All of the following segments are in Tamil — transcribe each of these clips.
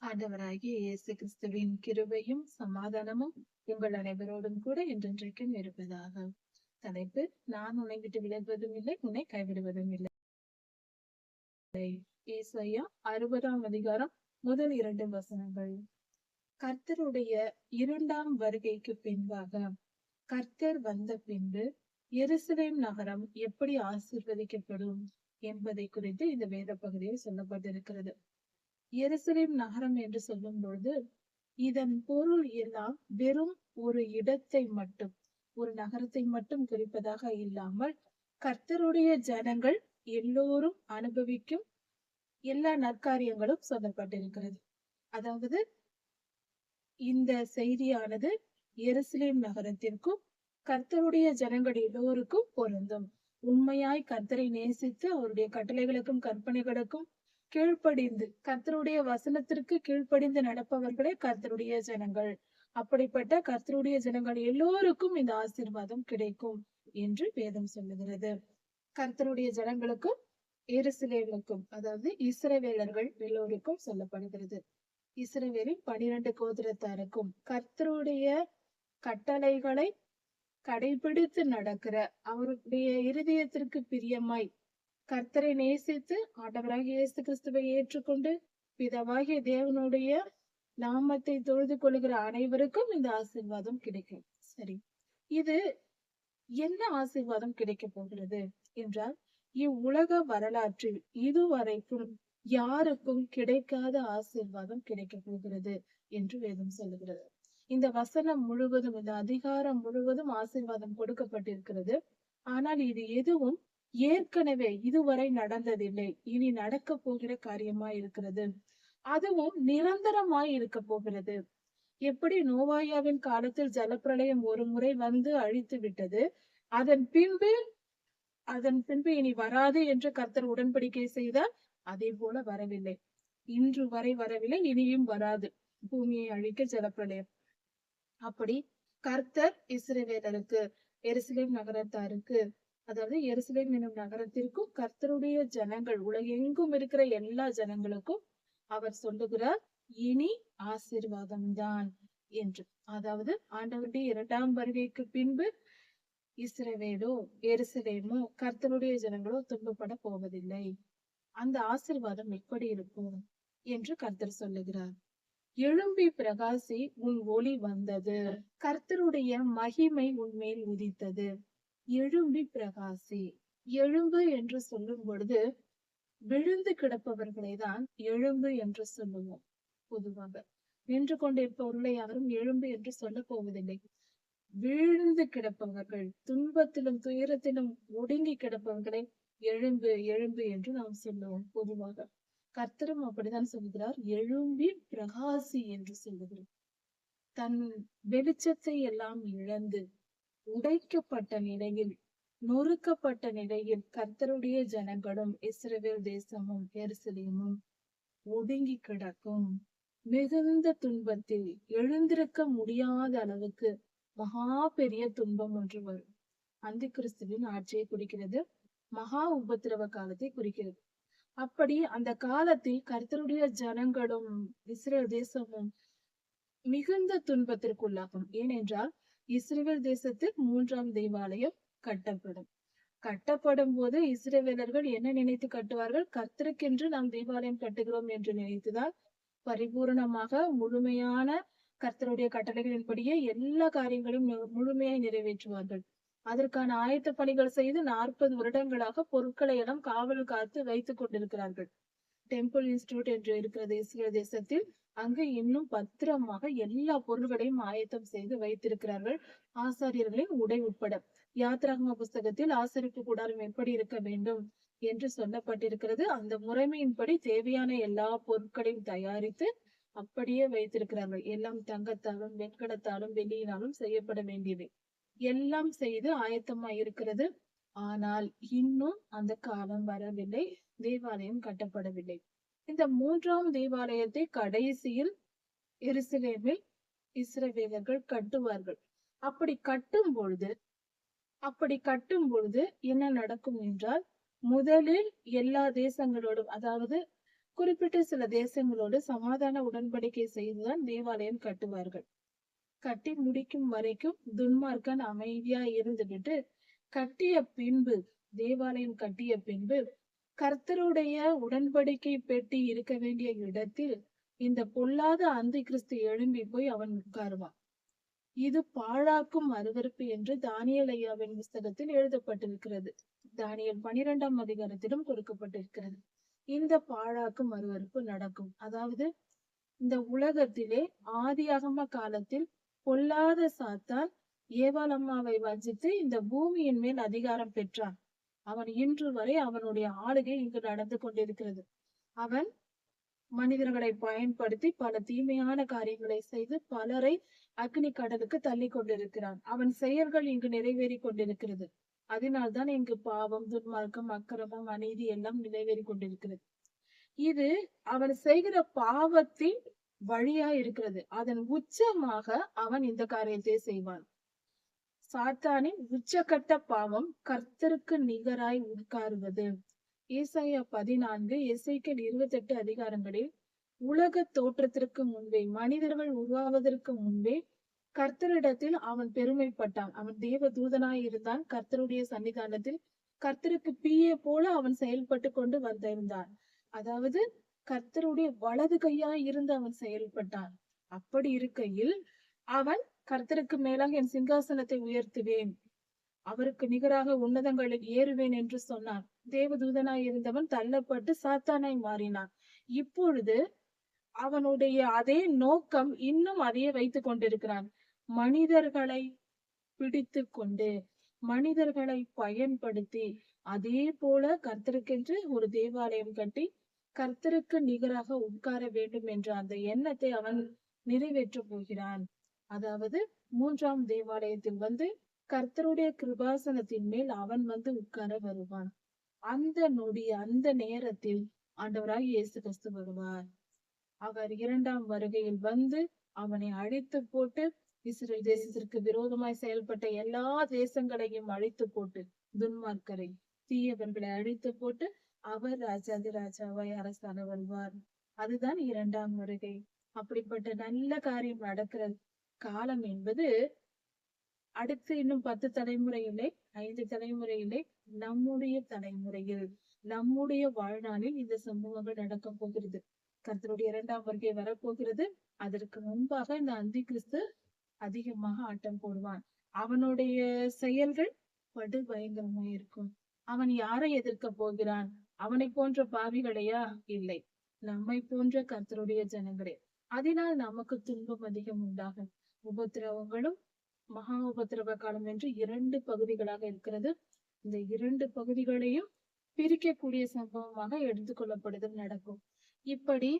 ஆண்டவராகிய இயேசு கிறிஸ்துவின் கிருபையும் சமாதானமும் உங்கள் அனைவரோடும் கூட என்றென்றைக்கும் இருப்பதாக. தலைப்பு: நான் உன்னை விட்டு விலகுவதும் இல்லை, உன்னை கைவிடுவதும் இல்லை. ஏசாயா 60ஆம் அதிகாரம் முதல் 2 வசனங்கள். கர்த்தருடைய 2ஆம் வருகைக்கு பின்பாக கர்த்தர் வந்த பின்பு எருசலேம் நகரம் எப்படி ஆசீர்வதிக்கப்படும் என்பதை குறித்து இந்த வேத பகுதியில் சொல்லப்பட்டிருக்கிறது. எருசலேம் நகரம் என்று சொல்லும் பொழுது இதன் பொருள் எல்லாம் வெறும் ஒரு இடத்தை மட்டும், ஒரு நகரத்தை மட்டும் குறிப்பதாக இல்லாமல் கர்த்தருடைய ஜனங்கள் எல்லோரும் அனுபவிக்கும் எல்லா நற்காரியங்களும் சொல்லப்பட்டிருக்கிறது. அதாவது இந்த செய்தியானது எருசலேம் நகரத்திற்கும் கர்த்தருடைய ஜனங்கள் எல்லோருக்கும் பொருந்தும். உண்மையாய் கர்த்தரை நேசித்து அவருடைய கட்டளைகளுக்கும் கற்பனைகளுக்கும் கீழ்ப்படிந்து, கர்த்தருடைய வசனத்திற்கு கீழ்ப்படிந்து நடப்பவர்களே கர்த்தருடைய ஜனங்கள். அப்படிப்பட்ட கர்த்தருடைய ஜனங்கள் எல்லோருக்கும் இந்த ஆசீர்வாதம் கிடைக்கும் என்று வேதம் சொல்லுகிறது. கர்த்தருடைய ஜனங்களுக்கும் எருசலேமுக்கும், அதாவது இஸ்ரவேலர்கள் எல்லோருக்கும் சொல்லப்படுகிறது. இஸ்ரவேலின் 12 கோத்திரத்தாருக்கும் கர்த்தருடைய கட்டளைகளை கடைபிடித்து நடக்கிற, அவருடைய இருதயத்திற்கு பிரியமாய் கர்த்தரை நேசித்து ஆண்டவராகிய இயேசு கிறிஸ்துவை ஏற்றுக்கொண்டு பிதாவாகிய தேவனுடைய நாமத்தை தொழுது கொள்கிற அனைவருக்கும் இந்த ஆசீர்வாதம் கிடைக்கும். சரி, இது என்ன ஆசீர்வாதம் கிடைக்க போகிறது என்றால், இவ்வுலக வரலாற்றில் இதுவரைக்கும் யாருக்கும் கிடைக்காத ஆசீர்வாதம் கிடைக்க போகிறது என்று வேதம் சொல்லுகிறது. இந்த வசனம் முழுவதும், இந்த அதிகாரம் முழுவதும் ஆசீர்வாதம் கொடுக்கப்பட்டிருக்கிறது. ஆனால் இது எதுவும் ஏற்கனவே இதுவரை நடந்ததில்லை, இனி நடக்க போகிற காரியமாய் இருக்கிறது. அதுவும் நிரந்தரமாய் இருக்க போகிறது. எப்படி நோவாயாவின் காலத்தில் ஜலப்பிரளயம் ஒரு முறை வந்து அழித்து விட்டது, அதன் பின்பு இனி வராது என்று கர்த்தர் உடன்படிக்கை செய்தார். அதே போல வரவில்லை, இன்று வரை வரவில்லை, இனியும் வராது பூமியை அழிக்க ஜலப்பிரளயம். அப்படி கர்த்தர் இஸ்ரவேலருக்கு, எருசலேம் நகரத்தாருக்கு, அதாவது எருசலேம் என்னும் நகரத்திற்கும் கர்த்தருடைய ஜனங்கள், உலகெங்கும் இருக்கிற எல்லா ஜனங்களுக்கும் அவர் சொல்லுகிறார், இனி ஆசீர்வாதம் தான் என்று. அதாவது ஆண்டவருடைய 2ஆம் வருகைக்கு பின்பு இஸ்ரவேலோ எருசலேமோ கர்த்தருடைய ஜனங்களோ துன்பப்பட போவதில்லை. அந்த ஆசீர்வாதம் எப்படி இருக்கும் என்று கர்த்தர் சொல்லுகிறார். எழும்பி பிரகாசி, உன் ஒளி வந்தது, கர்த்தருடைய மகிமை உன்மேல் உதித்தது. எழும்பி பிரகாசி. எழும்பு என்று சொல்லும் பொழுது விழுந்து கிடப்பவர்களை தான் எழும்பு என்று சொல்லுவோம். பொதுவாக நின்று கொண்டிருப்பவர்களை யாரும் எழும்பு என்று சொல்ல போவதில்லை. விழுந்து கிடப்பவர்கள், துன்பத்திலும் துயரத்திலும் ஒடுங்கி கிடப்பவர்களை எழும்பு எழும்பு என்று நாம் சொல்லுவோம் பொதுவாக. கர்த்தரும் அப்படித்தான் சொல்கிறார், எழும்பி பிரகாசி என்று சொல்லுகிறார். தன் வெளிச்சத்தை எல்லாம் இழந்து உடைக்கப்பட்ட நிலையில், நொறுக்கப்பட்ட நிலையில் கர்த்தருடைய ஜனங்களும் இஸ்ரவேல் தேசமும் எருசலேமும் ஒடுங்கி கிடக்கும். மிகுந்த துன்பத்தில் எழுந்திருக்க முடியாத அளவுக்கு மகா பெரிய துன்பம் ஒன்று வரும். அந்த கிறிஸ்துவின் ஆட்சியை குறிக்கிறது, மகா உபத்திரவ காலத்தை குறிக்கிறது. அப்படி அந்த காலத்தில் கர்த்தருடைய ஜனங்களும் இஸ்ரேல் தேசமும் மிகுந்த துன்பத்திற்குள்ளாகும். ஏனென்றால் இஸ்ரேல் தேசத்தில் 3ஆம் தேவாலயம் கட்டப்படும் போது இஸ்ரவேலர்கள் என்ன நினைத்து கட்டுவார்கள்? கர்த்தருக்கென்று நாம் தேவாலயம் கட்டுகிறோம் என்று நினைத்துதான் பரிபூரணமாக முழுமையான கர்த்தருடைய கட்டளைகளின்படியே எல்லா காரியங்களும் முழுமையாய் நிறைவேற்றுவார்கள். அதற்கான ஆயத்த பணிகள் செய்து 40 வருடங்களாக பொருட்களை எல்லாம் காவல் காத்து வைத்துக் கொண்டிருக்கிறார்கள். டெம்பிள் இன்ஸ்டிடியூட் என்று இருக்கிறது இஸ்ரேல் தேசத்தில். அங்கு இன்னும் பத்திரமாக எல்லா பொருள்களையும் ஆயத்தம் செய்து வைத்திருக்கிறார்கள், ஆசாரியர்களின் உடை உட்பட. யாத்ராகம புஸ்தகத்தில் ஆசரிப்பு கூடாரம் எப்படி இருக்க வேண்டும் என்று சொல்லப்பட்டிருக்கிறது. அந்த முறைமையின்படி தேவையான எல்லா பொருட்களையும் தயாரித்து அப்படியே வைத்திருக்கிறார்கள். எல்லாம் தங்கத்தாலும் வெண்கலத்தாலும் வெள்ளியினாலும் செய்யப்பட வேண்டியவை எல்லாம் செய்து ஆயத்தமாய் இருக்கிறது. ஆனால் இன்னும் அந்த காலம் வரவில்லை, தேவாலயம் கட்டப்படவில்லை. இந்த 3ஆம் தேவாலயத்தை கடைசியில் எருசலேமில் இஸ்ரவேலர்கள் கட்டுவார்கள். அப்படி கட்டும் பொழுது என்ன நடக்கும் என்றால், முதலில் எல்லா தேசங்களோடும், அதாவது குறிப்பிட்ட சில தேசங்களோடு சமாதான உடன்படிக்கை செய்துதான் தேவாலயம் கட்டுவார்கள். கட்டி முடிக்கும் வரைக்கும் துன்மார்க்கன் அமைதியா இருந்துவிட்டு கட்டிய பின்பு தேவாலயம் கட்டிய பின்பு கர்த்தருடைய உடன்படிக்கை பெட்டி இருக்க வேண்டிய இடத்தில் இந்த பொல்லாத அந்தி கிறிஸ்து எழும்பி போய் அவன் உட்காருவான். இது பாழாக்கும் அருவருப்பு என்று தானியேல் ஐயாவின் புஸ்தகத்தில் எழுதப்பட்டிருக்கிறது. தானியேல் 12ஆம் அதிகாரத்திலும் கொடுக்கப்பட்டிருக்கிறது. இந்த பாழாக்கும் அருவருப்பு நடக்கும். அதாவது இந்த உலகத்திலே ஆதியாகம காலத்தில் பொல்லாத சாத்தான் ஏவாள் அம்மாவை வஞ்சித்து இந்த பூமியின் மேல் அதிகாரம் பெற்றான். அவன் இன்று வரை அவனுடைய ஆளுகை இங்கு நடந்து கொண்டிருக்கிறது. அவன் மனிதர்களை பயன்படுத்தி பல தீமையான காரியங்களை செய்து பலரை அக்னி கடலுக்கு தள்ளி கொண்டிருக்கிறான். அவன் செயல்கள் இங்கு நிறைவேறி கொண்டிருக்கிறது. அதனால்தான் இங்கு பாவம், துன்மார்க்கம், அக்கிரமம், அநீதி எல்லாம் நிறைவேறி கொண்டிருக்கிறது. இது அவன் செய்கிற பாவத்தின் வழியா இருக்கிறது. அதன் உச்சமாக அவன் இந்த காரியத்தை செய்வான். சாத்தானின் உச்சக்கட்ட பாவம் கர்த்தருக்கு நிகராய் உட்காருவது. ஏசாயா 14, எசேக்கியேல் 28 அதிகாரங்களில் உலக தோற்றத்திற்கு முன்பே, மனிதர்கள் உருவாவதற்கு முன்பே கர்த்தரிடத்தில் அவன் பெருமைப்பட்டான். அவன் தேவ தூதனாய் இருந்தான். கர்த்தருடைய சன்னிதானத்தில் கர்த்தருக்கு பிஏ போல அவன் செயல்பட்டு கொண்டு வந்திருந்தான். அதாவது கர்த்தருடைய வலது கையாய் இருந்து அவன் செயல்பட்டான். அப்படி இருக்கையில் அவன் கர்த்தருக்கு மேலாக என் சிங்காசனத்தை உயர்த்துவேன், அவருக்கு நிகராக உன்னதங்களில் ஏறுவேன் என்று சொன்னான். தேவதூதனாய் இருந்தவன் தள்ளப்பட்டு சாத்தானாய் மாறினான். இப்பொழுது அவனுடைய அதே நோக்கம் இன்னும் அதையே வைத்துக் கொண்டிருக்கிறான். மனிதர்களை பிடித்து கொண்டு, மனிதர்களை பயன்படுத்தி அதே போல கர்த்தருக்கென்று ஒரு தேவாலயம் கட்டி கர்த்தருக்கு நிகராக உட்கார வேண்டும் என்ற அந்த எண்ணத்தை அவன் நிறைவேற்ற போகிறான். அதாவது 3ஆம் தேவாலயத்தில் வந்து கர்த்தருடைய கிருபாசனத்தின் மேல் அவன் வந்து உட்கார வருவான். அந்த நொடி, அந்த நேரத்தில் ஆண்டவராய் இயேசு கிறிஸ்து வருவார். அவர் 2ஆம் வருகையில் வந்து அவனை அழித்து போட்டு இஸ்ரேல் தேசத்திற்கு விரோதமாய் செயல்பட்ட எல்லா தேசங்களையும் அழித்து போட்டு, துன்மார்க்கரை, தீயவர்களை அழித்து போட்டு அவர் ராஜாதி ராஜாவாய் அரசாண வருவார். அதுதான் 2ஆம் வருகை. அப்படிப்பட்ட நல்ல காரியம் நடக்கிற காலம் என்பது அடுத்து இன்னும் 10 தலைமுறையிலே, 5 தலைமுறையிலே, நம்முடைய தலைமுறையில், நம்முடைய வாழ்நாளில் இந்த சம்பவங்கள் நடக்க போகிறது. கர்த்தருடைய 2ஆம் வருகை வரப்போகிறது. அதற்கு முன்பாக இந்த அந்தி கிறிஸ்து அதிகமாக ஆட்டம் போடுவான். அவனுடைய செயல்கள் படு பயங்கரமா இருக்கும். அவன் யாரை எதிர்க்க போகிறான்? அவனை போன்ற பாவிகளையா? இல்லை, நம்மை போன்ற கர்த்தருடைய ஜனங்களே. அதனால் நமக்கு துன்பம் அதிகம் உண்டாகும். உபத்திரவங்களும் மகா உபத்திரவ காலம் என்று 2 பகுதிகளாக இருக்கிறது. இந்த 2 பகுதிகளையும் பிரிக்கக்கூடிய சம்பவமாக எடுத்துக்கொள்ளப்படுதல் நடக்கும். இப்படி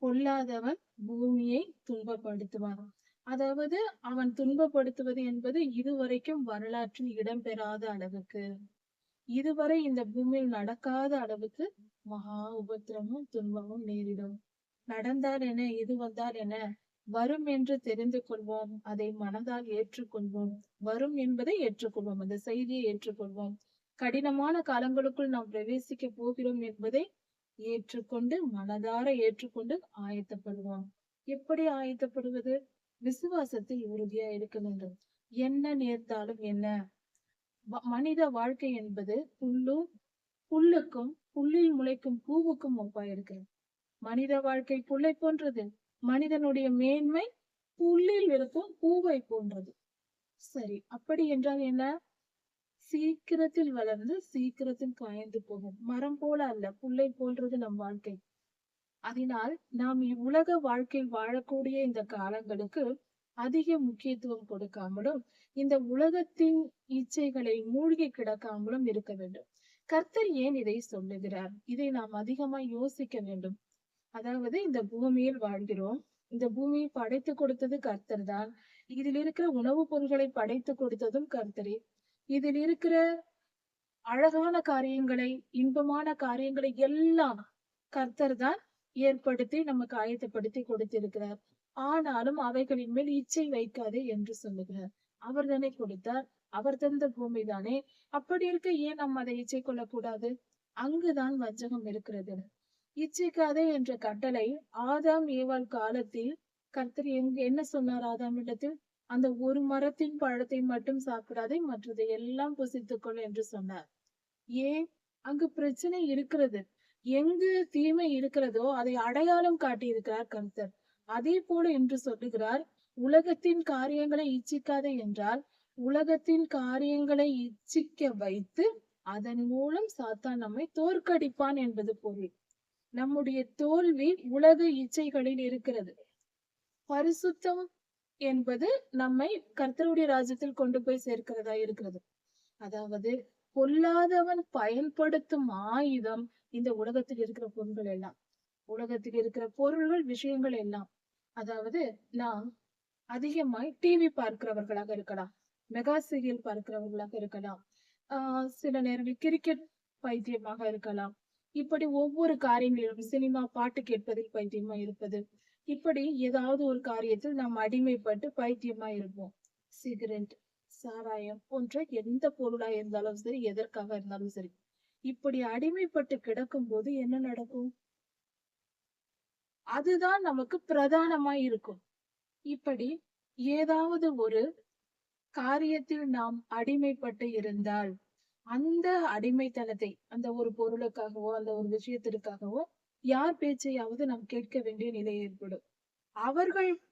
பொல்லாதவன் பூமியை துன்பப்படுத்துவான். அதாவது அவன் துன்பப்படுத்துவது என்பது இதுவரைக்கும் வரலாற்றில் இடம்பெறாத அளவுக்கு, இதுவரை இந்த பூமியில் நடக்காத அளவுக்கு மகா உபத்திரமும் துன்பமும் நேரிடும். நடந்தால் என்ன, இது வந்தால் என்ன, வரும் என்று தெரிந்து கொள்வோம், அதை மனதால் ஏற்றுக்கொள்வோம். வரும் என்பதை ஏற்றுக்கொள்வோம், அந்த செய்தியை ஏற்றுக்கொள்வோம். கடினமான காலங்களுக்குள் நாம் பிரவேசிக்க போகிறோம் என்பதை ஏற்றுக்கொண்டு, மனதார ஏற்றுக்கொண்டு ஆயத்தப்படுவோம். எப்படி ஆயத்தப்படுவது? விசுவாசத்தில் உறுதியா இருக்க வேண்டும். என்ன நேர்ந்தாலும் என்ன, மனித வாழ்க்கை என்பது புல்லுக்கும் புல்லில் முளைக்கும் பூவுக்கும் ஒப்பாயிருக்கிறது. மனித வாழ்க்கை புல்லை போன்றது. மனிதனுடைய மேன்மை புல்லில் இருக்கும் பூவை போன்றது. சரி, அப்படி என்றால் என்ன? சீக்கிரத்தில் வளர்ந்து சீக்கிரத்தில் காய்ந்து போகும். மரம் போல அல்ல, புல்லை போன்றது நம் வாழ்க்கை. அதனால் நாம் உலக வாழ்க்கை வாழக்கூடிய இந்த காலங்களுக்கு அதிக முக்கியத்துவம் கொடுக்காமலும், இந்த உலகத்தின் இச்சைகளை மூழ்கி கிடக்காமலும் இருக்க வேண்டும். கர்த்தர் ஏன் இதை சொல்லுகிறார்? இதை நாம் அதிகமா யோசிக்க வேண்டும். அதாவது இந்த பூமியில் வாழ்கிறோம். இந்த பூமியை படைத்து கொடுத்தது கர்த்தர் தான். இதில் இருக்கிற உணவுப் பொருட்களை படைத்து கொடுத்ததும் கர்த்தரே. இதில் இருக்கிற அழகான காரியங்களை, இன்பமான காரியங்களை எல்லாம் கர்த்தர் தான் ஏற்படுத்தி நமக்கு ஆயத்தப்படுத்தி கொடுத்திருக்கிறார். ஆனாலும் அவைகளின் மேல் இச்சை வைக்காதே என்று சொல்லுகிறார். அவர் தானே கொடுத்தார், அவர் தந்த பூமி தானே. அப்படி இருக்க ஏன் நம்ம அதை இச்சை கொள்ளக்கூடாது? அங்குதான் வஞ்சகம் இருக்கிறது. இச்சிக்காதே என்ற கட்டளை ஆதாம் ஏவாள் காலத்தில் கர்த்தர் என்ன சொன்னார் ஆதாமிடத்தில்? அந்த ஒரு மரத்தின் பழத்தை மட்டும் சாப்பிடாதே, மற்றதை எல்லாம் புசித்துக்கொள் என்று சொன்னார். ஏன்? அங்கு பிரச்சனை இருக்கிறது. எங்கு தீமை இருக்கிறதோ அதை அடையாளம் காட்டியிருக்கிறார் கர்த்தர். அதே போல என்று சொல்லுகிறார், உலகத்தின் காரியங்களை இச்சிக்காதே என்றால், உலகத்தின் காரியங்களை இச்சிக்க வைத்து அதன் மூலம் சாத்தான் நம்மை தோற்கடிப்பான் என்பது பொருள். நம்முடைய தோல்வி உலக இச்சைகளில் இருக்கிறது. பரிசுத்தம் என்பது நம்மை கர்த்தருடைய ராஜ்யத்தில் கொண்டு போய் சேர்க்கிறதா இருக்கிறது. அதாவது பொல்லாதவன் பயன்படுத்தும் ஆயுதம் இந்த உலகத்தில் இருக்கிற பொருள்கள் எல்லாம், உலகத்தில் இருக்கிற பொருள்கள், விஷயங்கள் எல்லாம். அதாவது நாம் அதிகமாய் டிவி பார்க்கிறவர்களாக இருக்கலாம், மெகா சீரியல் பார்க்கிறவர்களாக இருக்கலாம், சில நேரங்களில் கிரிக்கெட் பைத்தியமாக இருக்கலாம். இப்படி ஒவ்வொரு காரியங்களிலும் சினிமா பாட்டு கேட்பதில் பைத்தியமா இருப்பது, இப்படி ஏதாவது ஒரு காரியத்தில் நாம் அடிமைப்பட்டு பைத்தியமா இருப்போம். சிகரெட், சாராயம் போன்ற எந்த பொருளா இருந்தாலும் சரி, எதற்காக இருந்தாலும் சரி, இப்படி அடிமைப்பட்டு கிடக்கும் போது என்ன நடக்கும்? அதுதான் நமக்கு பிரதானமா இருக்கும். இப்படி ஏதாவது ஒரு காரியத்தில் நாம் அடிமைப்பட்டு இருந்தால், அந்த அடிமைத்தனத்தை அந்த ஒரு பொருளுக்காகவோ அந்த ஒரு விஷயத்திற்காகவோ யார் பேச்சையாவது நாம் கேட்க வேண்டிய நிலை ஏற்படும்.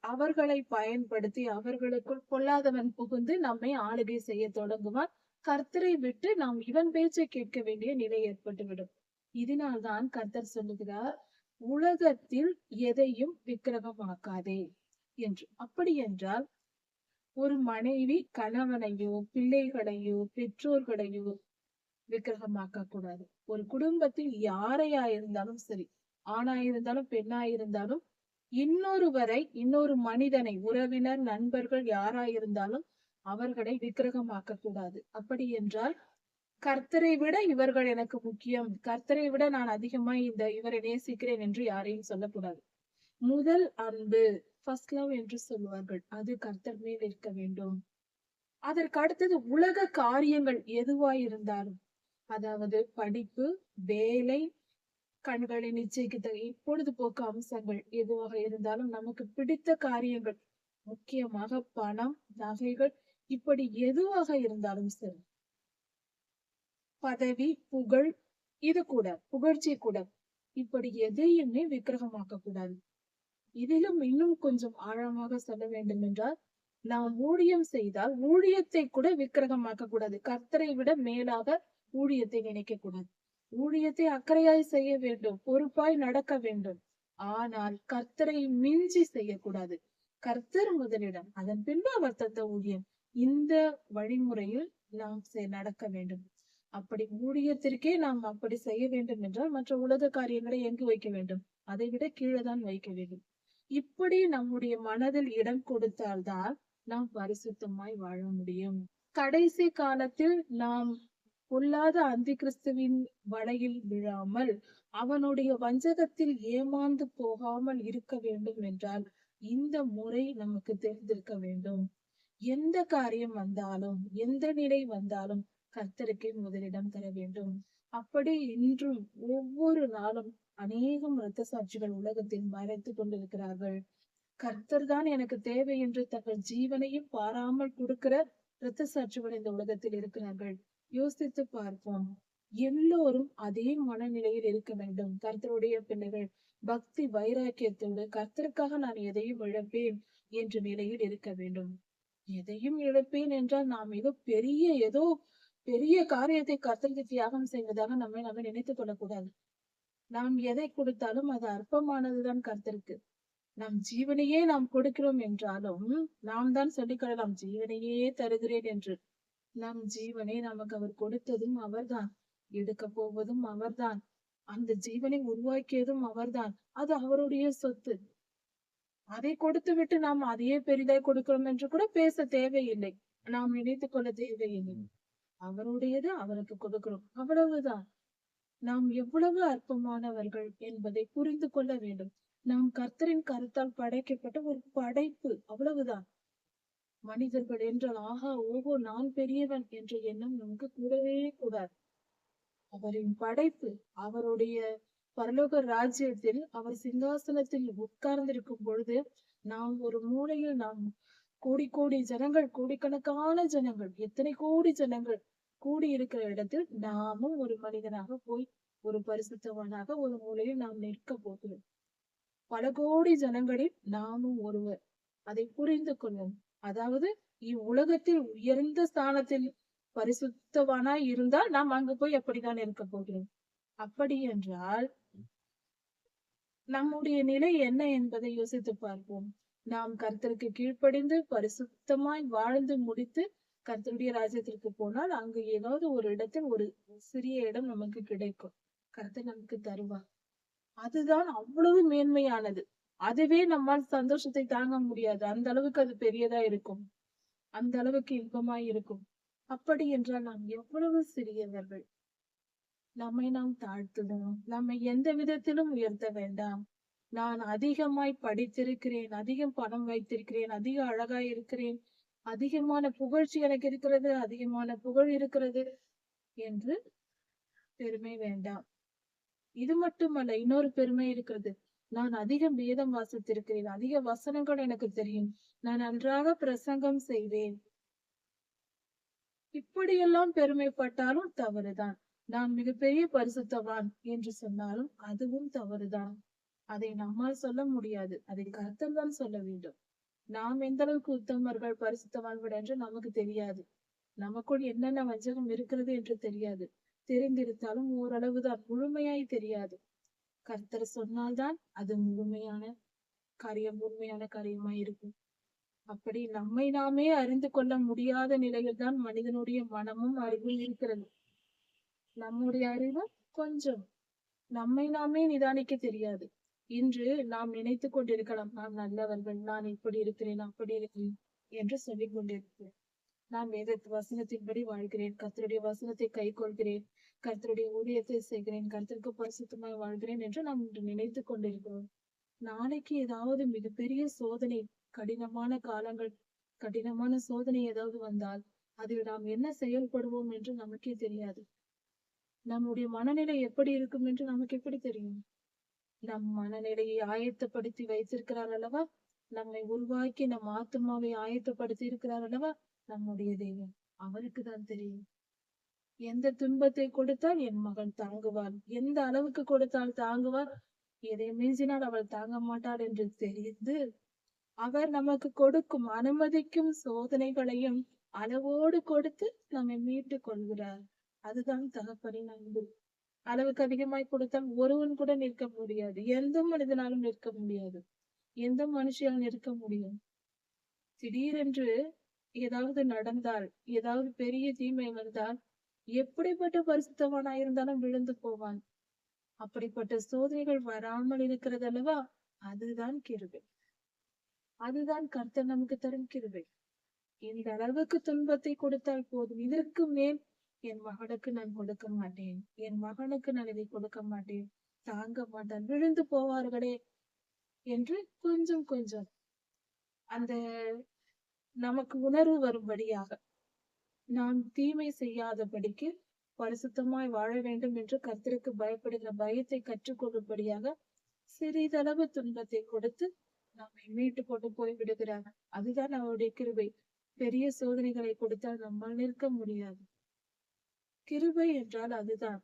அவர்களை பயன்படுத்தி அவர்களுக்குள் பொல்லாதவன் புகுந்து நம்மை ஆளுகை செய்ய தொடங்குவான். கர்த்தரை விட்டு நாம் இவன் பேச்சை கேட்க வேண்டிய நிலை ஏற்பட்டுவிடும். இதனால்தான் கர்த்தர் சொல்லுகிறார், உலகத்தில் எதையும் விக்கிரகமாக்காதே என்று. அப்படி என்றால் ஒரு மனைவி கணவனையோ பிள்ளைகளையோ பெற்றோர்களையோ விக்கிரகமாக்க கூடாது. ஒரு குடும்பத்தில் யாரையா இருந்தாலும் சரி, ஆணா இருந்தாலும் பெண்ணா இருந்தாலும், இன்னொரு மனிதனை, உறவினர், நண்பர்கள் யாரா இருந்தாலும் அவர்களை விக்கிரகமாக்க கூடாது. அப்படி என்றால் கர்த்தரை விட இவர்கள் எனக்கு முக்கியம், கர்த்தரை விட நான் அதிகமா இவரை நேசிக்கிறேன் என்று யாரையும் சொல்லக்கூடாது. முதல் அன்பு, ஃபர்ஸ்ட் லவ் என்று சொல்வார்கள், அது கர்த்தர் மேல் இருக்க வேண்டும். அதற்கு அடுத்தது உலக காரியங்கள் எதுவாய் இருந்தாலும், அதாவது படிப்பு, வேலை, கண்களின் இச்சைக்கு பொழுதுபோக்கு அம்சங்கள் எதுவாக இருந்தாலும், நமக்கு பிடித்த காரியங்கள், முக்கியமாக பணம், நகைகள், இப்படி எதுவாக இருந்தாலும் சரி, பதவி, புகழ், இது கூட புகழ்ச்சி கூட, இப்படி எதையுமே விக்கிரகமாக்க கூடாது. இதிலும் இன்னும் கொஞ்சம் ஆழமாக சொல்ல வேண்டும் என்றால், நாம் ஊழியம் செய்தால் ஊழியத்தை கூட விக்கிரகமாக்க கூடாது. கர்த்தரை விட மேலாக ஊழியத்தை நினைக்க கூடாது. ஊழியத்தை அக்கறையாய் செய்ய வேண்டும், பொறுப்பாய் நடக்க வேண்டும். ஆனால் கர்த்தரை மிஞ்சி செய்யக்கூடாது. கர்த்தர் முதலிடம், அதன் பின்பு அவர் தந்த ஊழியம். இந்த வழிமுறையில் நாம் நடக்க வேண்டும். அப்படி ஊழியத்திற்கே நாம் அப்படி செய்ய வேண்டும் என்றால் மற்ற உலக காரியங்களை எங்கு வைக்க வேண்டும்? அதை விட கீழே தான் வைக்க வேண்டும். இப்படி நம்முடைய மனதில் இடம் கொடுத்தால்தான் நாம் பரிசுத்தமாய் வாழ முடியும். கடைசி காலத்தில் நாம் பொல்லாத அந்தி கிறிஸ்துவின் வலையில் விழாமல், அவனுடைய வஞ்சகத்தில் ஏமாந்து போகாமல் இருக்க வேண்டும் என்றால் இந்த முறை நமக்கு தெரிந்திருக்க வேண்டும். எந்த காரியம் வந்தாலும், எந்த நிலை வந்தாலும் கர்த்தருக்கே முதலிடம் தர வேண்டும். அப்படி இன்றும் ஒவ்வொரு நாளும் அநேகம் இரத்த சாட்சிகள் உலகத்தில் மறைத்து கொண்டிருக்கிறார்கள். கர்த்தர் தான் எனக்கு தேவை என்று தங்கள் ஜீவனையும் பாராமல் கொடுக்கிற இரத்த சாட்சிகள் இந்த உலகத்தில் இருக்கிறார்கள். யோசித்து பார்ப்போம். எல்லோரும் அதே மனநிலையில் இருக்க வேண்டும். கர்த்தருடைய பிள்ளைகள் பக்தி வைராக்கியத்தோடு கர்த்தருக்காக நான் எதையும் இழப்பேன் என்ற நிலையில் இருக்க வேண்டும். எதையும் இழப்பேன் என்றால் நாம் ஏதோ பெரிய காரியத்தை கர்த்தருக்கு தியாகம் செய்வதாக நம்ம நினைத்துக் கொள்ளக்கூடாது. நாம் எதை கொடுத்தாலும் அது அற்பமானதுதான் கர்த்தருக்கு. நம் ஜீவனையே நாம் கொடுக்கிறோம் என்றாலும் நாம் தான் சொல்லிக்கொள்ளலாம், ஜீவனையே தருகிறேன் என்று. நம் ஜீவனை நமக்கு அவர் கொடுத்ததும் அவர்தான், எடுக்க போவதும் அவர்தான், அந்த ஜீவனை உருவாக்கியதும் அவர்தான். அது அவருடைய சொத்து. அதை கொடுத்து விட்டு நாம் அதையே பெரிதாய் கொடுக்கிறோம் என்று கூட பேச தேவையில்லை, நாம் நினைத்துக் கொள்ள தேவையில்லை. அவருடையது அவருக்கு கொடுக்கிறோம், அவ்வளவுதான். நாம் எவ்வளவு அற்பமானவர்கள் என்பதை புரிந்து கொள்ள வேண்டும். நாம் கர்த்தரின் கருத்தால் படைக்கப்பட்ட ஒரு படைப்பு, அவ்வளவுதான். மனிதர்கள் என்றால் ஆஹா ஓஹோ நான் பெரியவன் என்ற எண்ணம் நமக்கு கூடவே கூடாது. அவரின் படைப்பு, அவருடைய பரலோக ராஜ்யத்தில் அவர் சிங்காசனத்தில் உட்கார்ந்திருக்கும் பொழுது நாம் ஒரு மூலையில் நாம் கோடி கோடி ஜனங்கள், கோடிக்கணக்கான ஜனங்கள், எத்தனை கோடி ஜனங்கள் கூடி இருக்கிற இடத்தில் நாமும் ஒரு மனிதனாக போய் ஒரு பரிசுத்தவனாக ஒரு மூலையில் நாம் நிற்க போகிறோம். பல கோடி ஜனங்களில் நாமும் ஒருவர். அதை புரிந்து கொள்ளும். அதாவது இவ்வுலகத்தில் உயர்ந்த ஸ்தானத்தில் பரிசுத்தவானாய் இருந்தால் நாம் அங்கு போய் அப்படித்தான் இருக்க போகிறோம். அப்படி என்றால் நம்முடைய நிலை என்ன என்பதை யோசித்து பார்ப்போம். நாம் கர்த்தருக்கு கீழ்ப்படிந்து பரிசுத்தமாய் வாழ்ந்து முடித்து கர்த்தருடைய ராஜ்யத்திற்கு போனால் அங்கு ஏதாவது ஒரு இடத்தில் ஒரு சிறிய இடம் நமக்கு கிடைக்கும். கர்த்தர் நமக்கு தருவார். அதுதான் அவ்வளவு மேன்மையானது. அதுவே நம்மால் சந்தோஷத்தை தாங்க முடியாது. அந்த அளவுக்கு அது பெரியதா இருக்கும். அந்த அளவுக்கு இன்பமாய் இருக்கும். அப்படி என்றால் நாம் எவ்வளவு சிறியவர்கள். நம்மை நாம் தாழ்த்துவோம். நம்மை எந்த விதத்திலும் உயர்த்த வேண்டாம். நான் அதிகமாய் படித்திருக்கிறேன், அதிகம் பணம் வைத்திருக்கிறேன், அதிக அழகாய் இருக்கிறேன், அதிகமான புகழ்ச்சி எனக்கு இருக்கிறது, அதிகமான புகழ் இருக்கிறது என்று பெருமை வேண்டாம். இது மட்டுமல்ல, இன்னொரு பெருமை இருக்கிறது. நான் அதிகம் வேதம் வாசித்திருக்கிறேன், அதிக வசனங்கள் எனக்கு தெரியும், நான் நன்றாக பிரசங்கம் செய்வேன். இப்படியெல்லாம் பெருமைப்பட்டாலும் தவறுதான். நான் மிகப்பெரிய பரிசுத்தவான் என்று சொன்னாலும் அதுவும் தவறுதான். அதை நம்மால் சொல்ல முடியாது. அதை கர்த்தர் தான் சொல்ல வேண்டும். நாம் எந்த அளவுக்கு உத்தமர்கள், பரிசுத்தவான்கள் என்று நமக்கு தெரியாது. நமக்குள் என்னென்ன வஞ்சகம் இருக்கிறது என்று தெரியாது. தெரிந்திருந்தாலும் ஓரளவுதான், முழுமையாய் தெரியாது. கர்த்தர் சொன்னால்தான் அது முழுமையான காரியம், உண்மையான காரியமாய் இருக்கும். அப்படி நம்மை நாமே அறிந்து கொள்ள முடியாத நிலையில் தான் மனிதனுடைய மனமும் அறிவும் இருக்கிறது. நம்முடைய அறிவு கொஞ்சம். நம்மை நாமே நிதானிக்க தெரியாது. இன்று நாம் நினைத்து கொண்டிருக்கலாம், நான் நல்லவர்கள், நான் இப்படி இருக்கிறேன், அப்படி இருக்கிறேன் என்று சொல்லிக் கொண்டிருக்கிறேன். நான் வேத வசனத்தின்படி வாழ்கிறேன், கர்த்தருடைய வசனத்தை கை கொள்கிறேன், கர்த்தருடைய ஊழியத்தை செய்கிறேன், கர்த்தருக்கு பரிசுத்தமாய் வாழ்கிறேன் என்று நாம் இன்று நினைத்து கொண்டிருக்கிறோம். நாளைக்கு ஏதாவது மிகப்பெரிய சோதனை, கடினமான காலங்கள், கடினமான சோதனை ஏதாவது வந்தால் அதில் நாம் என்ன செயல்படுவோம் என்று நமக்கே தெரியாது. நம்முடைய மனநிலை எப்படி இருக்கும் என்று நமக்கு எப்படி தெரியும்? நம் மனநிலையை ஆயத்தப்படுத்தி வைத்திருக்கிறார் அல்லவா? நம்மை உருவாக்கி நம் ஆத்மாவை ஆயத்தப்படுத்தி இருக்கிறார் அல்லவா நம்முடைய தேவன். அவருக்கு தான் தெரியும். எந்த துன்பத்தை கொடுத்தால் என் மகன் தாங்குவாள், எந்த அளவுக்கு கொடுத்தால் தாங்குவார், எதை மிஞ்சினால் அவள் தாங்க மாட்டாள் என்று தெரிந்து அவர் நமக்கு கொடுக்கும் அனுமதிக்கும் சோதனைகளையும் அளவோடு கொடுத்து நம்மை மீட்டுக் கொள்கிறார். அதுதான் தகப்பனின் அன்பு. அளவுக்கு அதிகமாய் கொடுத்தால் ஒருவன் கூட நிற்க முடியாது. எந்த மனிதனாலும் நிற்க முடியாது. எந்த மனுஷியால் நிற்க முடியும்? திடீரென்று ஏதாவது நடந்தால், ஏதாவது பெரிய தீமை வந்தால் எப்படிப்பட்ட பரிசுத்தவனாயிருந்தாலும் விழுந்து போவான். அப்படிப்பட்ட சோதனைகள் வராமல் இருக்கிறது அல்லவா? அதுதான் கிருபை. அதுதான் கர்த்தர் நமக்கு தரும் கிருபை. இந்த அளவுக்கு துன்பத்தை கொடுத்தால் போதும். இதற்கு மேல் என் மகனுக்கு நான் கொடுக்க மாட்டேன், என் மகனுக்கு நான் இதை கொடுக்க மாட்டேன், தாங்க மாட்டான், விழுந்து போவார்களே என்று கொஞ்சம் கொஞ்சம் அந்த நமக்கு உணர்வு வரும்படியாக, நாம் தீமை செய்யாதபடிக்கு பரிசுத்தமாய் வாழ வேண்டும் என்று கர்த்தருக்கு பயப்படுகிற பயத்தை கற்றுக்கொள்ளும்படியாக சிறிதளவு துன்பத்தை கொடுத்து நம்மை மீட்டு கொண்டு போய் விடுகிறார். அதுதான் அவருடைய கிருபை. பெரிய சோதனைகளை கொடுத்தால் நம்மால் நிற்க முடியாது. கிருபை என்றால் அதுதான்.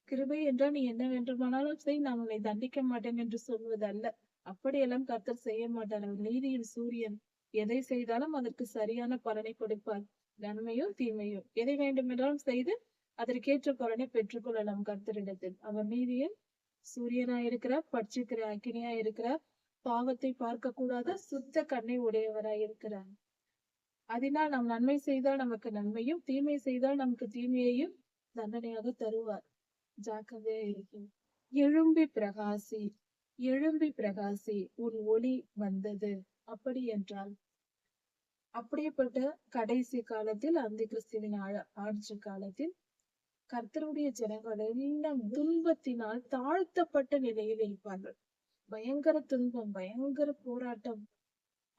கிருபை என்றால் நீ என்ன வேண்டுமானாலும் செய், நான் உன்னை தண்டிக்க மாட்டேன் என்று சொல்வது அல்ல. அப்படியெல்லாம் கர்த்தர் செய்ய மாட்டார். அவர் நீதியின் சூரியன். எதை செய்தாலும் அதற்கு சரியான பலனை கொடுப்பார். நன்மையோ தீமையோ எதை வேண்டுமென்றாலும் செய்து அதற்கேற்ற பலனை பெற்றுக்கொள்ளலாம் கர்த்தரிடத்தில். அவர் நீதியின் சூரியனாயிருக்கிறார், பட்சிக்கிற அக்கினியாய் இருக்கிறார், பாவத்தை பார்க்க கூடாத சுத்த கண்ணை உடையவராய் இருக்கிறார். அதனால் நாம் நன்மை செய்தால் நமக்கு நன்மையும், தீமை செய்தால் நமக்கு தீமையையும் தண்டனையாக தருவார். ஜாக்கிரதையா இருக்கும். எழும்பி பிரகாசி, எழும்பி பிரகாசி, உன் ஒளி வந்தது. அப்படி என்றால் அப்படிப்பட்ட கடைசி காலத்தில், அந்த கிறிஸ்துவின் ஆட்சி காலத்தில் கர்த்தருடைய ஜனங்கள் எல்லாம் துன்பத்தினால் தாழ்த்தப்பட்ட நிலையில் இருப்பார்கள். பயங்கர துன்பம், பயங்கர போராட்டம்.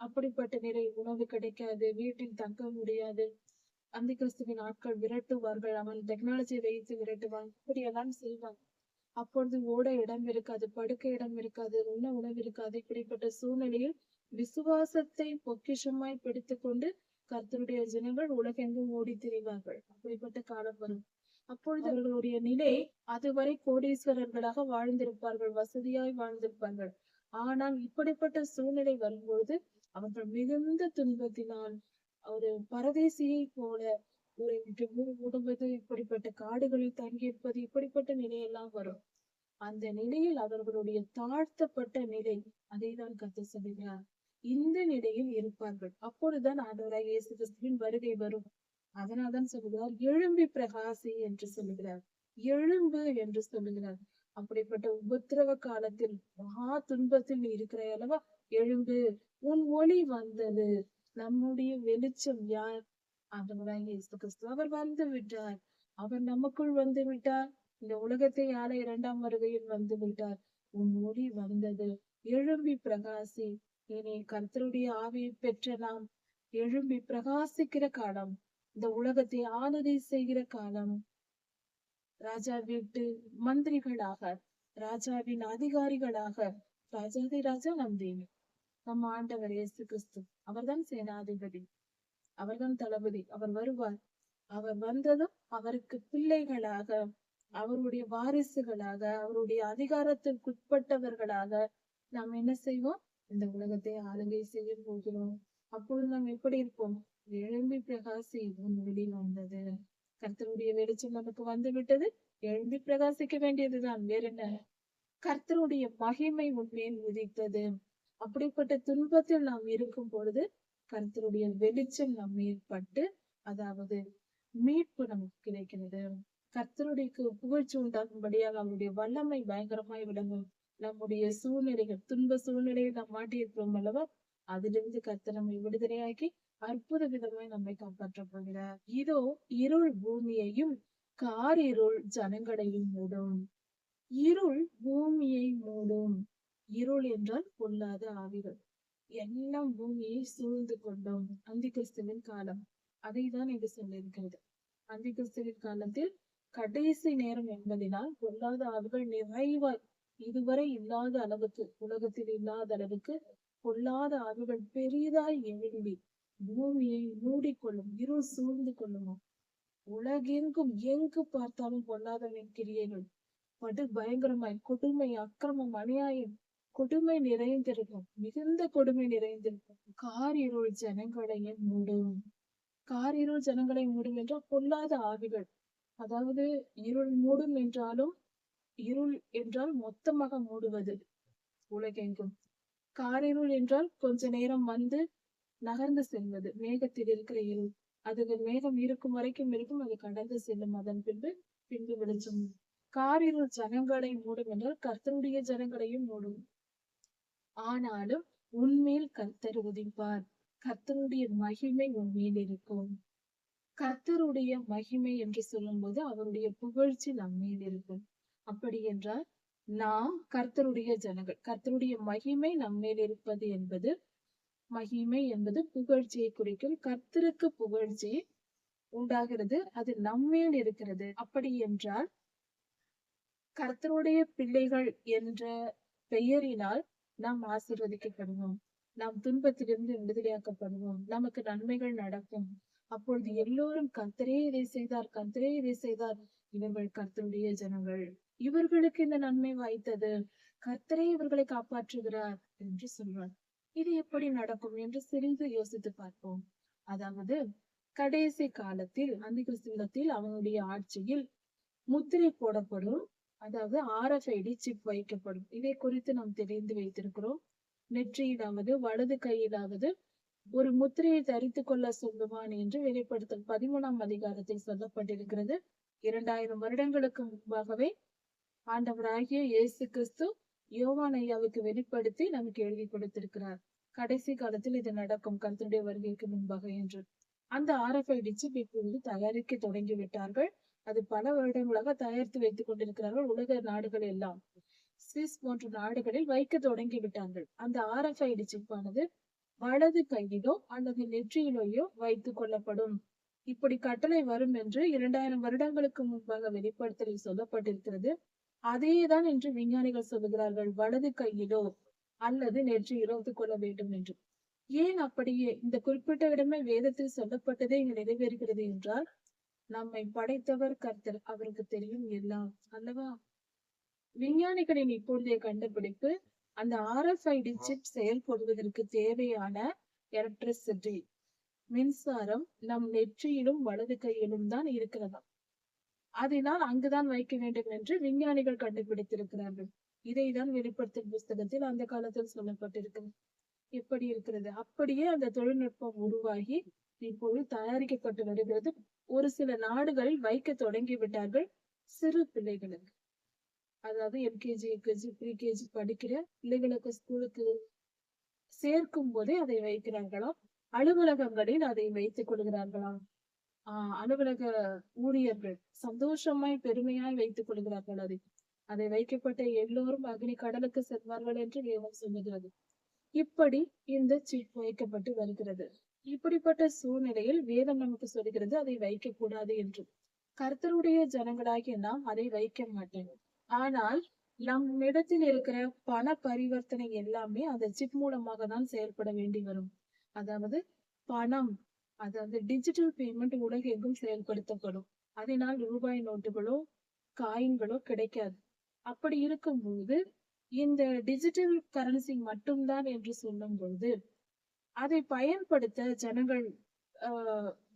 அப்படிப்பட்ட நிலை. உணவு கிடைக்காது, வீட்டில் தங்க முடியாது, அந்த கிறிஸ்துவின் ஆட்கள் விரட்டுவார்கள், அவன் டெக்னாலஜி வைத்து விரட்டுவான், இப்படியெல்லாம் செய்வாங்க. அப்பொழுது ஓட இடம் இருக்காது, படுக்க இடம் இருக்காது, உண்ண உணவு இருக்காது. இப்படிப்பட்ட சூழ்நிலையில் விசுவாசத்தை பொக்கிஷமாய் பிடித்துக் கொண்டு கர்த்தருடைய ஜனங்கள் உலகெங்கும் ஓடி திரிவார்கள். அப்படிப்பட்ட காலம் வரும். அப்பொழுது அவர்களுடைய நிலை, அதுவரை கோடீஸ்வரர்களாக வாழ்ந்திருப்பார்கள், வசதியாய் வாழ்ந்திருப்பார்கள். ஆனால் இப்படிப்பட்ட சூழ்நிலை வரும்போது அவர்கள் மிகுந்த துன்பத்தினால் ஒரு பரதேசியை போல ஓடுவது, இப்படிப்பட்ட காடுகளில் தங்கியிருப்பது, இப்படிப்பட்ட நிலையெல்லாம் வரும். அந்த நிலையில் அவர்களுடைய தாழ்த்தப்பட்ட நிலை, அதை தான் கர்த்தர் சொல்கிறார். இந்த நிலையில் இருப்பார்கள். அப்பொழுதுதான் ஆண்டவராகிய இயேசு கிறிஸ்துவின் வருகை வரும். அதனால்தான் சொல்லுகிறார், எழும்பி பிரகாசி என்று சொல்லுகிறார். எழும்பு என்று சொல்லுகிறார். அப்படிப்பட்ட உபத்திரவ காலத்தில், மகா துன்பத்தில் இருக்கிற அல்லவா, எழும்பு, உன் ஒளி வந்தது. நம்முடைய வெளிச்சம் யார்? ஆண்டவராகிய இயேசு கிறிஸ்து. அவர் வந்து விட்டார். அவர் நமக்குள் வந்து விட்டார். இந்த உலகத்தை ஆள 2ஆம் வருகையில் வந்து விட்டார். உன் ஒளி வந்தது. எழும்பி பிரகாசி. இனி கர்த்தருடைய ஆவியை பெற்ற நாம் எழும்பி பிரகாசிக்கிற காலம், இந்த உலகத்தை ஆளுகை செய்கிற காலம். ராஜா வீட்டு மந்திரிகளாக, ராஜாவின் அதிகாரிகளாக, ராஜாதி ராஜா நம் தேவன், நம் ஆண்டவர் இயேசு கிறிஸ்து. அவர்தான் சேனாதிபதி, அவர்தான் தளபதி. அவர் வருவார். அவர் வந்ததும் அவருக்கு பிள்ளைகளாக, அவருடைய வாரிசுகளாக, அவருடைய அதிகாரத்திற்குட்பட்டவர்களாக நாம் என்ன செய்வோம்? இந்த உலகத்தை ஆளுகை செய்ய போகிறோம். அப்பொழுது நாம் எப்படி இருப்போம்? எழும்பி பிரகாசி, உன் ஒளி வந்தது. கர்த்தருடைய வெளிச்சம் நமக்கு வந்து விட்டது. எழும்பி பிரகாசிக்க வேண்டியதுதான், வேற என்ன? கர்த்தருடைய மகிமை உன்மேல் உதித்தது. அப்படிப்பட்ட துன்பத்தில் நாம் இருக்கும் பொழுது கர்த்தருடைய வெளிச்சம் நம் மேற்பட்டு, அதாவது மீட்பு நமக்கு கிடைக்கிறது. கர்த்தருடைய புகழ்ச்சி உண்டாகும்படியாக அவருடைய வல்லமை பயங்கரமாய் விளங்கும். நம்முடைய சூழ்நிலைகள், துன்ப சூழ்நிலையை நாம் மாட்டியிருக்கிறோம் அல்லவா, அதிலிருந்து கர்த்தர் நம்மை விடுதலையாக்கி அற்புத விதமாய் நம்மை காப்பாற்றப் போகிறார். இதோ இருள் பூமியையும் காரிருள் ஜனங்களையும் மூடும். இருள் பூமியை மூடும். இருள் என்றால் பொல்லாத ஆவிகள் எல்லாம் பூமியை சூழ்ந்து கொண்டோம். அந்தி கிறிஸ்துவின் காலம், அதை தான் இது சொல்லியிருக்கிறது. அந்தி கிறிஸ்துவின் காலத்தில் கடைசி நேரம் என்பதனால் பொல்லாத ஆவிகள் நிறைவாய், இதுவரை இல்லாத அளவுக்கு, உலகத்தில் இல்லாத அளவுக்கு பொல்லாத ஆவிகள் பெரிதாய் எழும்பி பூமியை மூடிக்கொள்ளும். இருள் சூழ்ந்து கொள்ளுமா. உலகெங்கும் எங்கு பார்த்தாலும் பொல்லாதவனின் கிரியைகள் படு பயங்கரமாய், கொடுமை, அக்கிரமம், அநியாயம், கொடுமை நிறைந்திருக்கும். மிகுந்த கொடுமை நிறைந்திருக்கும். காரிருள் ஜனங்களையும் மூடும். காரிருள் ஜனங்களை மூடும் என்றால் பொல்லாத ஆவிகள். அதாவது இருள் மூடும் என்றாலும், இருள் என்றால் மொத்தமாக மூடுவது உலகெங்கும். காரிருள் என்றால் கொஞ்ச நேரம் வந்து நகர்ந்து செல்வது. மேகத்தில் இருக்கிற இருள், அது மேகம் இருக்கும் வரைக்கும் இருக்கும், அது கடந்து செல்லும். அதன் பின்பு வெளிச்சம். காரிருள் ஜனங்களை மூடும் என்றால் கர்த்தருடைய ஜனங்களையும் மூடும். ஆனாலும் உன்மேல் கர்த்தர் உதிப்பார். கர்த்தருடைய மகிமை உன்மேல் இருக்கும். கர்த்தருடைய மகிமை என்று சொல்லும் போது அவருடைய புகழ்ச்சி நம்மேல் இருக்கும். அப்படி என்றால் நாம் கர்த்தருடைய ஜனங்கள். கர்த்தருடைய மகிமை நம்மேல் இருப்பது என்பது, மகிமை என்பது புகழ்ச்சியை குறிக்கும். கர்த்தருக்கு புகழ்ச்சி உண்டாகிறது, அது நம்மேல் இருக்கிறது. அப்படி என்றால் கர்த்தருடைய பிள்ளைகள் என்ற பெயரினால் நாம் ஆசீர்வதிக்கப்படுவோம். நாம் துன்பத்திலிருந்து விடுதலையாக்கப்படுவோம். நமக்கு நன்மைகள் நடக்கும். அப்பொழுது எல்லோரும் கர்த்தரே இதை செய்தார், கர்த்தரே இதை செய்தார், இவர்கள் கர்த்தருடைய ஜனங்கள், இவர்களுக்கு இந்த நன்மை வாய்த்தது, கர்த்தரே இவர்களை காப்பாற்றுகிறார் என்று சொல்வார். இது எப்படி நடக்கும் என்று சிறிது யோசித்து பார்ப்போம். அதாவது கடைசி காலத்தில், அந்தி கிறிஸ்துவத்தில் அவனுடைய ஆட்சியில் முத்திரை போடப்படும். அதாவது RFID சிப் வைக்கப்படும். இதை குறித்து நாம் தெரிந்து வைத்திருக்கிறோம். நெற்றியிலாவது வலது கையிலாவது ஒரு முத்திரையை தரித்துக் கொள்ள சொல்லுவான் என்று வெளிப்படுத்தல் 13ஆம் அதிகாரத்தில் சொல்லப்பட்டிருக்கிறது. 2000 வருடங்களுக்கு முன்பாகவே ஆண்டவராகிய இயேசு கிறிஸ்து யோவான் ஐயாவுக்கு வெளிப்படுத்தி நமக்கு எழுதி கொடுத்திருக்கிறார். கடைசி காலத்தில் இது நடக்கும், கர்த்தருடைய வருகைக்கு முன்பாக என்று. அந்த RFID சிப் இப்பொழுது தயாரிக்க தொடங்கி விட்டார்கள். அது பல வருடங்களாக தயாரித்து வைத்துக் கொண்டிருக்கிறார்கள். உலக நாடுகள் எல்லாம் சுவிஸ் போன்ற நாடுகளில் வைக்க தொடங்கி விட்டார்கள். அந்த RFID சிப்பானது வலது கையிலோ அல்லது நெற்றியிலோ வைத்துக் கொள்ளப்படும். இப்படி கட்டளை வரும் என்று 2000 வருடங்களுக்கு முன்பாக வெளிப்படுத்தலில் சொல்லப்பட்டிருக்கிறது. அதேதான் என்று விஞ்ஞானிகள் சொல்லுகிறார்கள். வலது கையிலோ அல்லது நெற்றியிலோ கொள்ள வேண்டும் என்று. ஏன் அப்படியே இந்த குறிப்பிட்ட இடமே வேதத்தில் சொல்லப்பட்டதே இங்கு நிறைவேறுகிறது என்றால், நம்மை படைத்தவர் கர்த்தர். அவருக்கு தெரியும் எல்லாம் அல்லவா? விஞ்ஞானிகளின் இப்பொழுதைய கண்டுபிடிப்பு அந்த RFID சிப் செயல்படுவதற்கு தேவையான எலக்ட்ரிசிட்டி மின்சாரம் நம் நெற்றியிலும் வலது கையிலும் தான் இருக்கிறதா. அதனால் அங்குதான் வைக்க வேண்டும் என்று விஞ்ஞானிகள் கண்டுபிடித்திருக்கிறார்கள். இதைதான் வெளிப்படுத்தும் புஸ்தகத்தில் அந்த காலத்தில் சொல்லப்பட்டிருக்கிறது. எப்படி இருக்கிறது அப்படியே அந்த தொழில்நுட்பம் உருவாகி இப்போது தயாரிக்கப்பட்டு வருகிறது. ஒரு சில நாடுகளில் வைக்க தொடங்கி விட்டார்கள் சிறு பிள்ளைகளுக்கு. அதாவது LKG, UKG, PKG படிக்கிற பிள்ளைகளுக்கு ஸ்கூலுக்கு சேர்க்கும் போதே அதை வைக்கிறார்களாம். அலுவலகங்களில் அதை வைத்துக் கொள்கிறார்களாம். அலுவலக ஊழியர்கள் சந்தோஷமாய் பெருமையாய் வைத்துக் கொள்கிறார்கள். அதை வைக்கப்பட்ட எல்லோரும் அக்னி கடலுக்கு செல்வார்கள் என்று வேதம் சொல்லுகிறது. இப்படி இந்த சிப் வைக்கப்பட்டு வருகிறது. இப்படிப்பட்ட சூழ்நிலையில் வேதம் நமக்கு சொல்கிறது அதை வைக்க கூடாது என்று. கர்த்தருடைய ஜனங்களாகிய நாம் அதை வைக்க மாட்டோம். ஆனால் நம்மிடத்தில் இருக்கிற பண பரிவர்த்தனை எல்லாமே அந்த சிப் மூலமாக தான் செயல்பட வேண்டி வரும். அதாவது பணம், அதாவது டிஜிட்டல் பேமெண்ட் உலகெங்கும் செயல்படுத்தப்படும். அதனால் ரூபாய் நோட்டுகளோ காயின்களோ கிடைக்காது. அப்படி இருக்கும்போது இந்த டிஜிட்டல் கரன்சி மட்டும்தான் என்று சொல்லும் பொழுது அதை பயன்படுத்த ஜனங்கள்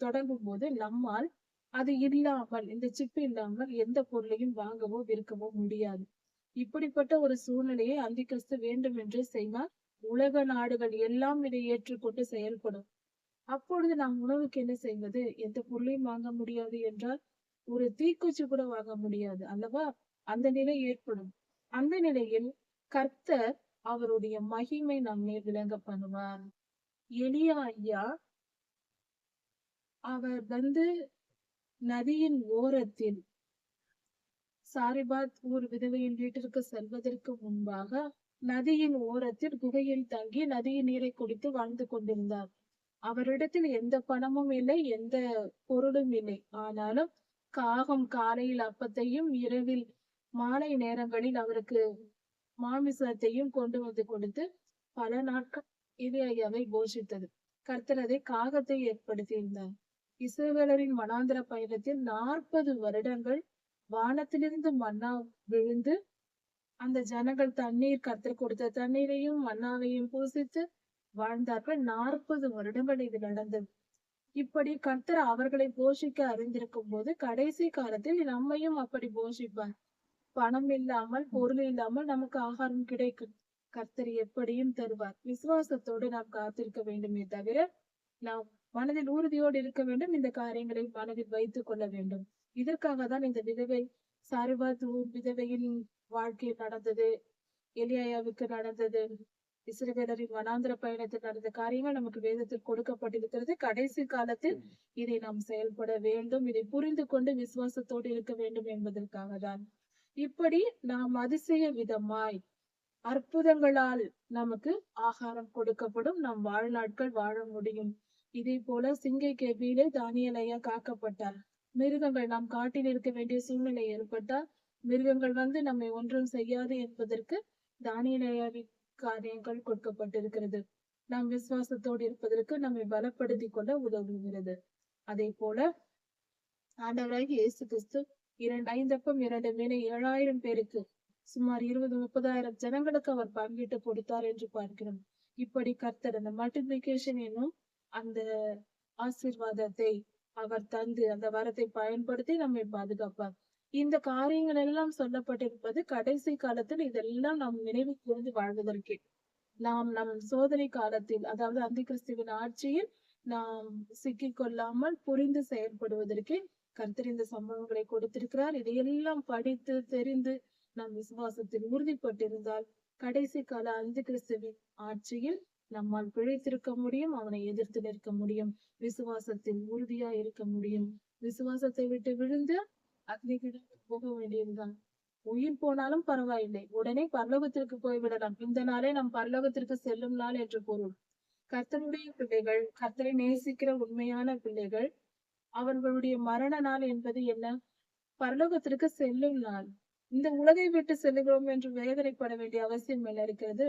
தொடங்கும் போது நம்மால் அது இல்லாமல், இந்த சிப் இல்லாமல் எந்த பொருளையும் வாங்கவோ விற்கவோ முடியாது. இப்படிப்பட்ட ஒரு சூழ்நிலையை அந்திகிறிஸ்து வேண்டும் என்று செய்வார். உலக நாடுகள் எல்லாம் இதை ஏற்றுக்கொண்டு செயல்படும். அப்பொழுது நாம் உணவுக்கு என்ன செய்வது? எந்த பொருளையும் வாங்க முடியாது என்றால் ஒரு தீக்குச்சி கூட வாங்க முடியாது அல்லவா? அந்த நிலை ஏற்படும். அந்த நிலையில் கர்த்தர் அவருடைய மகிமை நம்மை விளங்க பண்ணுவார். எலியா ஐயா அவர் நதியின் ஓரத்தில் சாரிபாத் ஊர் விதவையின் வீட்டிற்கு செல்வதற்கு முன்பாக நதியின் ஓரத்தில் குகையில் தங்கி நதியின் நீரை குடித்து வாழ்ந்து கொண்டிருந்தார். அவரிடத்தில் எந்த பணமும் இல்லை, எந்த பொருளும் இல்லை. ஆனாலும் காகம் காலையில் அப்பத்தையும் இரவில் மாலை நேரங்களில் அவருக்கு மாமிசத்தையும் கொண்டு வந்து கொடுத்து பல நாட்கள் எலியாவை போஷித்தது. கர்த்தர் அதை காகத்தை ஏற்படுத்தியிருந்தார். இஸ்ரவேலரின் வனாந்திர பயணத்தில் 40 வருடங்கள் வானத்திலிருந்து மன்னா விழுந்து அந்த ஜனங்கள் தண்ணீர், கர்த்தர் கொடுத்த தண்ணீரையும் மன்னாவையும் பூசித்து வாழ்ந்தார்கள். 40 வருடங்கள் இது நடந்தது. இப்படி கர்த்தர் அவர்களை போஷிக்க அறிந்திருக்கும் போது கடைசி காலத்தில் நம்மையும் அப்படி போஷிப்பார். பணம் இல்லாமல், பொருள் இல்லாமல் நமக்கு ஆகாரம் கிடைக்கும். கர்த்தர் எப்படியும் தருவார். விசுவாசத்தோடு நாம் காத்திருக்க வேண்டுமே தவிர நாம் மனதில் உறுதியோடு இருக்க வேண்டும். இந்த காரியங்களை மனதில் வைத்துக் கொள்ள வேண்டும். இதற்காக தான் இந்த விதவை சாரிபாத் விதவையின் வாழ்க்கையில் நடந்தது, எலியாவுக்கு நடந்தது, இஸ்ரவேலரின் வனாந்திர பயணத்தில் நடந்த காரியங்கள் நமக்கு வேதத்தில் கொடுக்கப்பட்டிருக்கிறது. கடைசி காலத்தில் இதை நாம் செயல்பட வேண்டும். இதை புரிந்து கொண்டு விசுவாசத்தோடு இருக்க வேண்டும் என்பதற்காக தான். இப்படி நாம் அதிசய விதமாய் அற்புதங்களால் நமக்கு ஆகாரம் கொடுக்கப்படும். நாம் வாழ்நாட்கள் வாழ முடியும். இதே போல சிங்கை கெபியிலே தானியேல் ஐயா காக்கப்பட்டார். மிருகங்கள், நாம் காட்டில் இருக்க வேண்டிய சூழ்நிலை ஏற்பட்டால் மிருகங்கள் நம்மை ஒன்றும் செய்யாது என்பதற்கு தானியேல் ஐயாவின் காரியங்கள் கொடுக்கப்பட்டிருக்கிறது. நாம் விசுவாசத்தோடு இருப்பதற்கு நம்மை பலப்படுத்திக் கொள்ள உதவுகிறது. அதே போல ஆண்டவராகிய இயேசு கிறிஸ்து 5 அப்பம் 2 மீனை 7000 பேருக்கு சுமார் 20-30,000 ஜனங்களுக்கு அவர் பங்கிட்டு கொடுத்தார் என்று பார்க்கிறோம். இப்படி கர்த்தர் அந்த மல்டிபிளிகேஷன் என்னும் அந்த ஆசீர்வாதத்தை அவர் தந்து அந்த வரத்தை பயன்படுத்தி நம்மை பாதுகாப்பார். இந்த காரியங்கள் எல்லாம் சொல்லப்பட்டிருப்பது கடைசி காலத்தில் இதெல்லாம் நாம் நினைவு கூர்ந்து வாழ்வதற்கே. நாம் நம் சோதனை காலத்தில், அதாவது அந்திகிறிஸ்துவின் ஆட்சியில் நாம் சிக்கிக் கொள்ளாமல் புரிந்து செயல்படுவதற்கே கர்த்தர் இந்த சம்பவங்களை கொடுத்திருக்கிறார். இதையெல்லாம் படித்து தெரிந்து நாம் விசுவாசத்தில் உறுதிப்பட்டிருந்தால் கடைசி கால அந்திகிறிஸ்துவின் ஆட்சியில் நம்மால் பிழைத்திருக்க முடியும். அவனை எதிர்த்து நிற்க முடியும். விசுவாசத்தில் உறுதியா இருக்க முடியும். விசுவாசத்தை விட்டு விழுந்து அக்னிகிடக்கு போக வேண்டியதுதான். உயிர் போனாலும் பரவாயில்லை, உடனே பரலோகத்திற்கு போய்விடலாம். இந்த நாளே நம் பரலோகத்திற்கு செல்லும் நாள் என்று பொருள். கர்த்தருடைய பிள்ளைகள், கர்த்தரை நேசிக்கிற உண்மையான பிள்ளைகள், அவர்களுடைய மரண நாள் என்பது என்ன? பரலோகத்திற்கு செல்லும் நாள். இந்த உலகை விட்டு செல்லுகிறோம் என்று வேதனைப்பட வேண்டிய அவசியம் என்ன இருக்கிறது?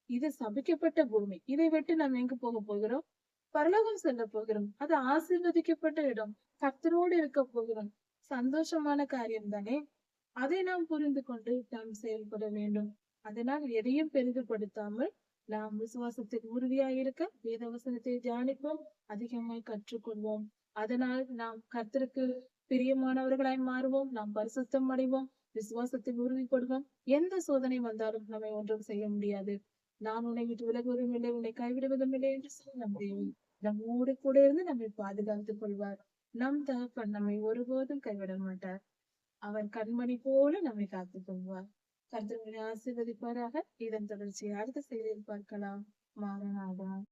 இது சபிக்கப்பட்ட பூமி. இதை விட்டு நாம் எங்கு போக போகிறோம்? பரலோகம் செல்ல போகிறோம். அது ஆசீர்வதிக்கப்பட்ட இடம். கர்த்தரோடு இருக்க போகிறோம். சந்தோஷமான காரியம் தானே. அதை நாம் புரிந்து கொண்டு நாம் செயல்பட வேண்டும். அதனால் எதையும் பெரிதுபடுத்தாமல் நாம் விசுவாசத்தில் உறுதியாய் இருக்க வேத வசனத்தை தியானிப்போம், அதிகமாய் கற்றுக்கொள்வோம். அதனால் நாம் கர்த்தருக்கு பிரியமானவர்களாய் மாறுவோம், நாம் பரிசுத்தம் அடைவோம், விசுவாசத்தில் உறுதிப்படுவோம். எந்த சோதனை வந்தாலும் நம்மை ஒன்றும் செய்ய முடியாது. நான் உன்னை விட்டு விலகுவதும் இல்லை, உன்னை கைவிடுவதும் இல்லை என்று சொன்ன நம் தேவன் நம்மோடு கூட இருந்து நம்மை பாதுகாத்துக் கொள்வார். நம் தகப்பன் நம்மை ஒருபோதும் கைவிட மாட்டார். அவர் கண்மணி போல நம்மை காத்துக் கொள்வார். கர்த்தர் உங்களை ஆசீர்வதிப்பாராக. இதன் தொடர்ச்சியை அடுத்த செய்தியில் பார்க்கலாம். மாறனாக.